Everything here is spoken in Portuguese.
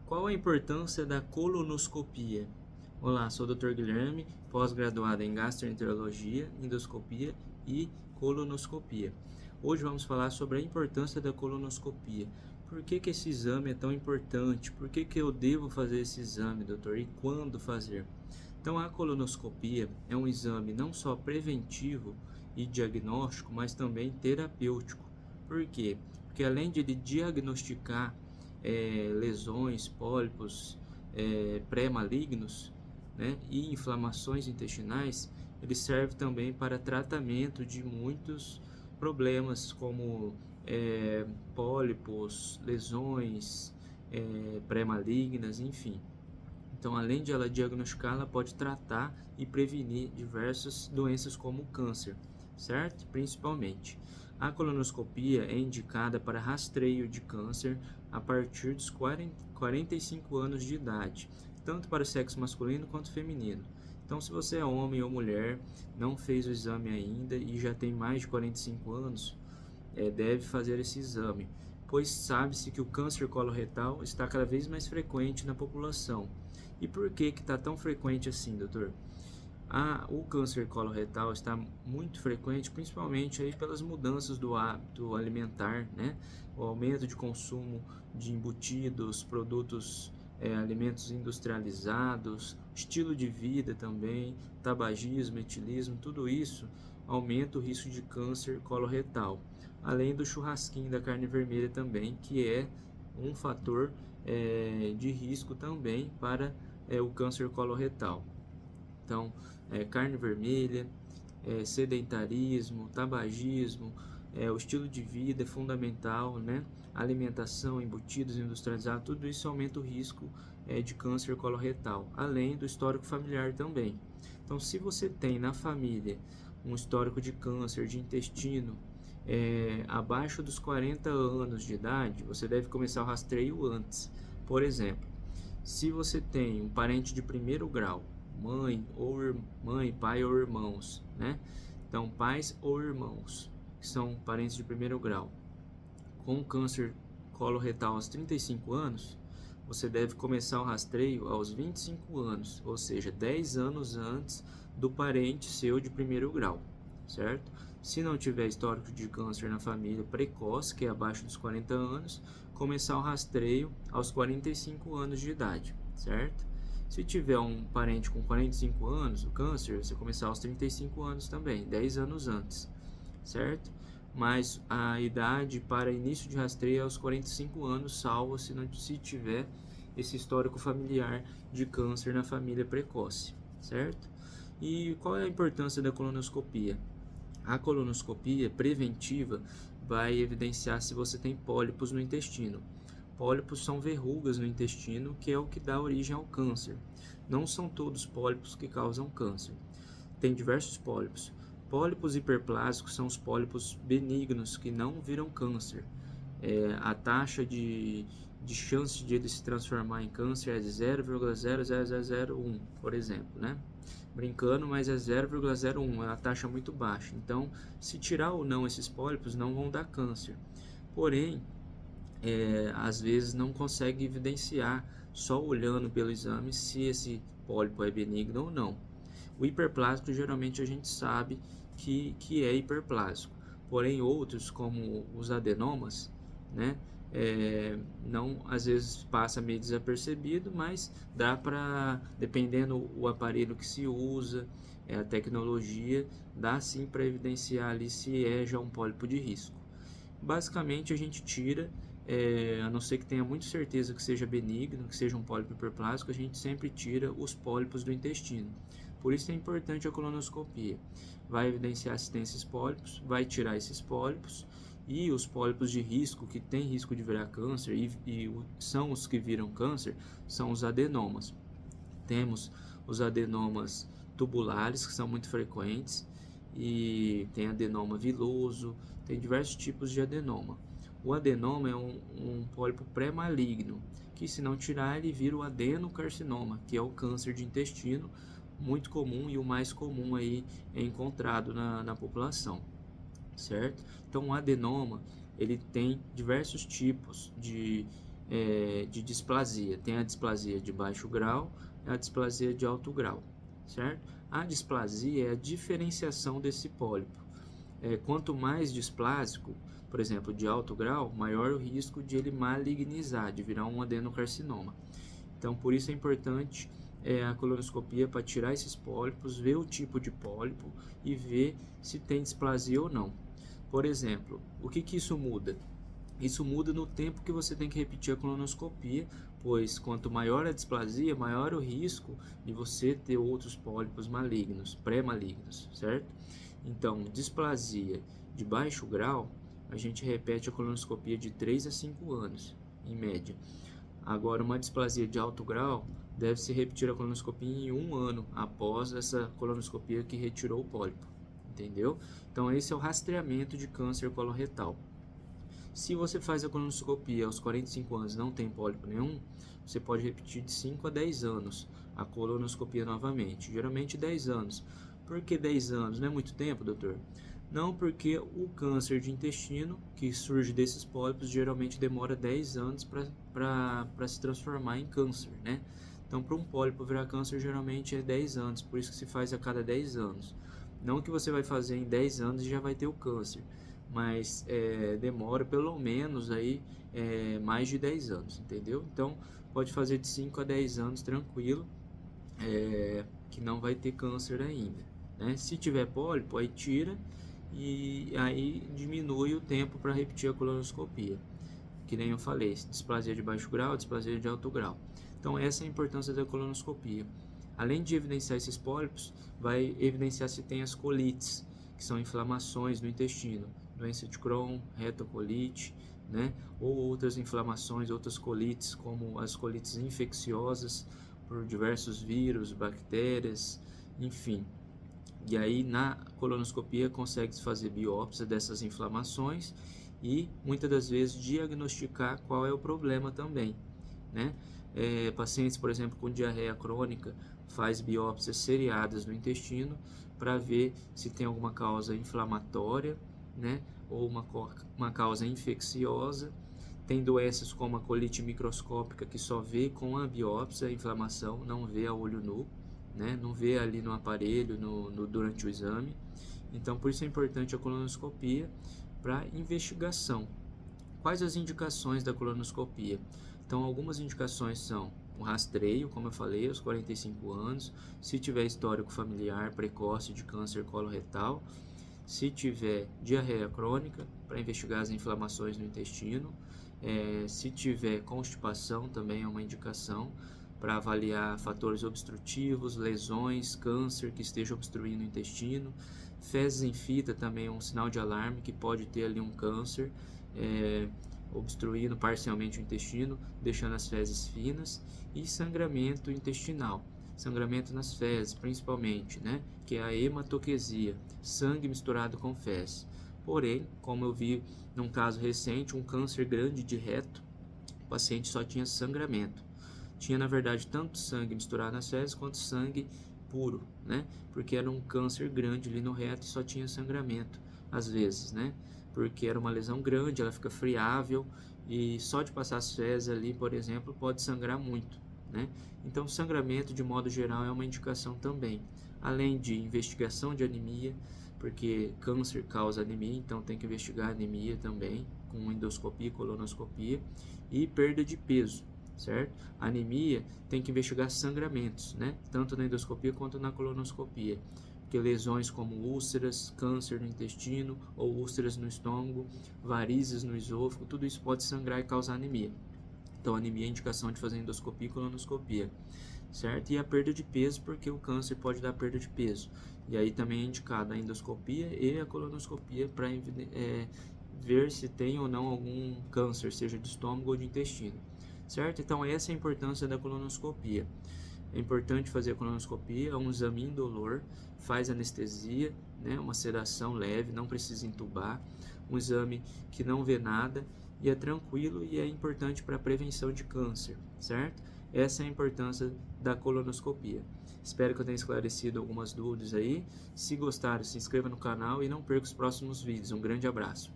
Qual a importância da colonoscopia? Olá, sou o Dr. Guilherme, pós-graduado em gastroenterologia, endoscopia e colonoscopia. Hoje vamos falar sobre a importância da colonoscopia. Por que esse exame é tão importante? Por que eu devo fazer esse exame, doutor? E quando fazer? Então, a colonoscopia é um exame não só preventivo e diagnóstico, mas também terapêutico. Por quê? Porque além de ele diagnosticar lesões, pólipos pré-malignos, né, e inflamações intestinais, ele serve também para tratamento de muitos problemas como pólipos, lesões pré-malignas, enfim. Então, além de ela diagnosticar, ela pode tratar e prevenir diversas doenças como o câncer, certo? Principalmente. A colonoscopia é indicada para rastreio de câncer a partir dos 45 anos de idade, tanto para o sexo masculino quanto feminino. Então, se você é homem ou mulher, não fez o exame ainda e já tem mais de 45 anos, deve fazer esse exame, pois sabe-se que o câncer coloretal está cada vez mais frequente na população. E por que está tão frequente assim, doutor? O câncer coloretal está muito frequente, principalmente aí pelas mudanças do hábito alimentar, né? O aumento de consumo de embutidos, produtos, alimentos industrializados, estilo de vida também, tabagismo, etilismo, tudo isso aumenta o risco de câncer coloretal. Além do churrasquinho da carne vermelha também, que é um fator de risco também para o câncer coloretal. Então, carne vermelha, sedentarismo, tabagismo, o estilo de vida é fundamental, né? Alimentação, embutidos industrializados, tudo isso aumenta o risco de câncer coloretal, além do histórico familiar também. Então, se você tem na família um histórico de câncer de intestino abaixo dos 40 anos de idade, você deve começar o rastreio antes. Por exemplo, se você tem um parente de primeiro grau, mãe, pai ou irmãos, né? Então, pais ou irmãos, que são parentes de primeiro grau, com câncer coloretal aos 35 anos, você deve começar o rastreio aos 25 anos, ou seja, 10 anos antes do parente seu de primeiro grau, certo? Se não tiver histórico de câncer na família precoce, que é abaixo dos 40 anos, começar o rastreio aos 45 anos de idade, certo? Se tiver um parente com 45 anos, o câncer, você começar aos 35 anos também, 10 anos antes, certo? Mas a idade para início de rastreio é aos 45 anos, salvo se tiver esse histórico familiar de câncer na família precoce, certo? E qual é a importância da colonoscopia? A colonoscopia preventiva vai evidenciar se você tem pólipos no intestino. Pólipos são verrugas no intestino, que é o que dá origem ao câncer. Não são todos pólipos que causam câncer. Tem diversos pólipos. Pólipos hiperplásicos são os pólipos benignos que não viram câncer. A taxa de chance de ele se transformar em câncer é de 0,00001, por exemplo, né? Brincando, mas é 0,01, é uma taxa muito baixa. Então, se tirar ou não esses pólipos, não vão dar câncer. Porém, às vezes não consegue evidenciar só olhando pelo exame se esse pólipo é benigno ou não. O hiperplásico geralmente a gente sabe que é hiperplásico, porém outros como os adenomas, né, não, às vezes passa meio desapercebido, mas dá para, dependendo o aparelho que se usa, a tecnologia, dá sim para evidenciar ali se é já um pólipo de risco. Basicamente a gente tira, a não ser que tenha muita certeza que seja benigno, que seja um pólipo hiperplásico, a gente sempre tira os pólipos do intestino. Por isso é importante a colonoscopia. Vai evidenciar se tem esses pólipos, vai tirar esses pólipos, e os pólipos de risco, que tem risco de virar câncer, e são os que viram câncer, são os adenomas. Temos os adenomas tubulares, que são muito frequentes, e tem adenoma viloso, tem diversos tipos de adenoma. O adenoma é um pólipo pré-maligno, que se não tirar ele vira o adenocarcinoma, que é o câncer de intestino, muito comum e o mais comum aí é encontrado na população, certo? Então o adenoma ele tem diversos tipos de displasia. Tem a displasia de baixo grau e a displasia de alto grau, certo? A displasia é a diferenciação desse pólipo. Quanto mais displásico, por exemplo, de alto grau, maior o risco de ele malignizar, de virar um adenocarcinoma. Então, por isso é importante a colonoscopia para tirar esses pólipos, ver o tipo de pólipo e ver se tem displasia ou não. Por exemplo, o que isso muda? Isso muda no tempo que você tem que repetir a colonoscopia, pois quanto maior a displasia, maior o risco de você ter outros pólipos malignos, pré-malignos, certo? Então, displasia de baixo grau, a gente repete a colonoscopia de 3 a 5 anos, em média. Agora, uma displasia de alto grau, deve-se repetir a colonoscopia em 1 ano após essa colonoscopia que retirou o pólipo, entendeu? Então, esse é o rastreamento de câncer coloretal. Se você faz a colonoscopia aos 45 anos e não tem pólipo nenhum, você pode repetir de 5 a 10 anos a colonoscopia novamente, geralmente 10 anos. Por que 10 anos? Não é muito tempo, doutor? Não, porque o câncer de intestino, que surge desses pólipos, geralmente demora 10 anos para se transformar em câncer, né? Então, para um pólipo virar câncer, geralmente é 10 anos, por isso que se faz a cada 10 anos. Não que você vai fazer em 10 anos e já vai ter o câncer, mas demora pelo menos aí mais de 10 anos, entendeu? Então, pode fazer de 5 a 10 anos tranquilo, que não vai ter câncer ainda, né? Se tiver pólipo, aí tira e aí diminui o tempo para repetir a colonoscopia, que nem eu falei, displasia de baixo grau, displasia de alto grau. Então, essa é a importância da colonoscopia. Além de evidenciar esses pólipos, vai evidenciar se tem as colites, que são inflamações no intestino, doença de Crohn, retocolite, né? Ou outras inflamações, outras colites, como as colites infecciosas por diversos vírus, bactérias, enfim. E aí na colonoscopia consegue-se fazer biópsia dessas inflamações e muitas das vezes diagnosticar qual é o problema também, né? Pacientes, por exemplo, com diarreia crônica, faz biópsias seriadas no intestino para ver se tem alguma causa inflamatória, né? Ou uma causa infecciosa. Tem doenças como a colite microscópica que só vê com a biópsia a inflamação, não vê a olho nu, né? Não vê ali no aparelho, durante o exame. Então, por isso é importante a colonoscopia para investigação. Quais as indicações da colonoscopia? Então, algumas indicações são o rastreio, como eu falei, aos 45 anos, se tiver histórico familiar precoce de câncer coloretal, se tiver diarreia crônica, para investigar as inflamações no intestino, se tiver constipação, também é uma indicação para avaliar fatores obstrutivos, lesões, câncer que esteja obstruindo o intestino. Fezes em fita também é um sinal de alarme que pode ter ali um câncer, obstruindo parcialmente o intestino, deixando as fezes finas. E sangramento intestinal, sangramento nas fezes principalmente, né? Que é a hematoquesia, sangue misturado com fezes. Porém, como eu vi num caso recente, um câncer grande de reto, o paciente só tinha sangramento. Tinha, na verdade, tanto sangue misturado nas fezes quanto sangue puro, né? Porque era um câncer grande ali no reto e só tinha sangramento, às vezes, né? Porque era uma lesão grande, ela fica friável e só de passar as fezes ali, por exemplo, pode sangrar muito, né? Então, sangramento, de modo geral, é uma indicação também. Além de investigação de anemia, porque câncer causa anemia, então tem que investigar anemia também, com endoscopia e colonoscopia, e perda de peso, certo? A anemia tem que investigar sangramentos, né? Tanto na endoscopia quanto na colonoscopia, porque lesões como úlceras, câncer no intestino ou úlceras no estômago, varizes no esôfago, tudo isso pode sangrar e causar anemia. Então, anemia é indicação de fazer endoscopia e colonoscopia, certo? E a perda de peso, porque o câncer pode dar perda de peso. E aí também é indicada a endoscopia e a colonoscopia para ver se tem ou não algum câncer, seja de estômago ou de intestino, certo? Então, essa é a importância da colonoscopia. É importante fazer a colonoscopia, é um exame indolor, faz anestesia, né? Uma sedação leve, não precisa entubar, um exame que não vê nada e é tranquilo e é importante para a prevenção de câncer, certo? Essa é a importância da colonoscopia. Espero que eu tenha esclarecido algumas dúvidas aí. Se gostaram, se inscreva no canal e não perca os próximos vídeos. Um grande abraço.